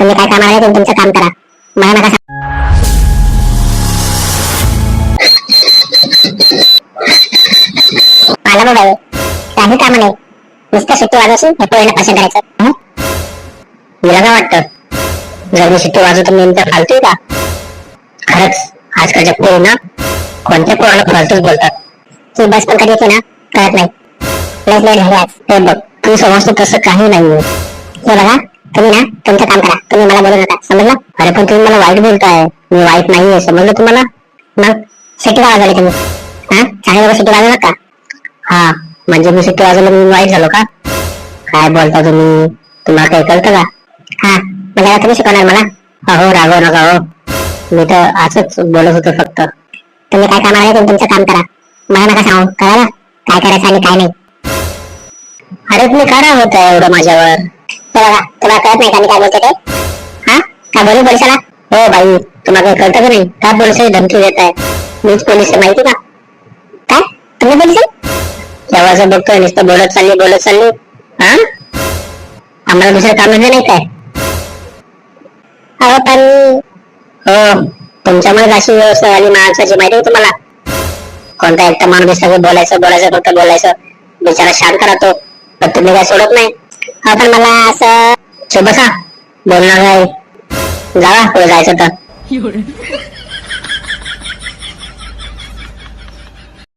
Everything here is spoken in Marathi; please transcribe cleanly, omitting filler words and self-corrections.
तुम्ही काय कामाला आहे तुम्ही तुमचं काम करा, मला नका आला बाबा काही काम नाही, नुसतं सुट्टी वाजवशील हे पोरीला पसंत करायचं. तुला काय वाटतं जर मी सुट्टी वाजवतो मी तर फालतोय का? खरंच आजकालच्या पोरी ना कोणत्या पोराला फालतूच बोलतात. ती बस पण कधी येते ना कळत नाही. लेट लेट झाली आज. हे बघ तू समजतो तसं काही नाहीये. हे बघा तुम्ही ना तुमचं काम करा, तुम्ही मला बोलू नका, समजलं? अरे पण तुम्ही मला वाईट बोलताय, मी वाईट नाहीये, समजलं तुम्हाला? मग सिटी का वाजवली तुम्ही? हा चांगली बघा सिटी वाजवू नका. हा म्हणजे मी सिटी वाजवलं मी वाईट झालो का? काय बोलता तुम्ही, तुम्हाला काही कळतं का? हा म्हणजे तुम्ही शिकवणार मला? अहो रागव नका हो, मी तर असंच बोलत होतो फक्त. तुम्ही काय कामाला आहे तुम्ही तुमचं काम करा, मला नका सांगू, कळलं? काय करायचं आणि काय नाही. अरे तुम्ही का रागवत आहे एवढं माझ्यावर? बघा तुम्हाला कळत नाही का मी काय बोलते ते? हा काय बोलू पोलिसाला? हो बाई तुम्हाला काही कळतं का नाही? का पोलिसाची धमकी देत आहे? मीच पोलीस आहे माहिती का? काय तुम्ही पोलीस आहे? केव्हाचं बघतोय नुसतं बोलत चालली. हा आम्हाला दुसरं काम म्हणजे नाही काय? अहो पण हो तुमच्यामुळे अशी व्यवस्था झाली माणसाची माहिती आहे तुम्हाला? कोणता एकटा माणूस सगळं बोलायचं फक्त बोलायचं, बिचारा शांत राहतो पण तुम्ही काय सोडत नाही. हा पण मला असं बसा बोलणार नाही, जावा पुढे जायचं तर.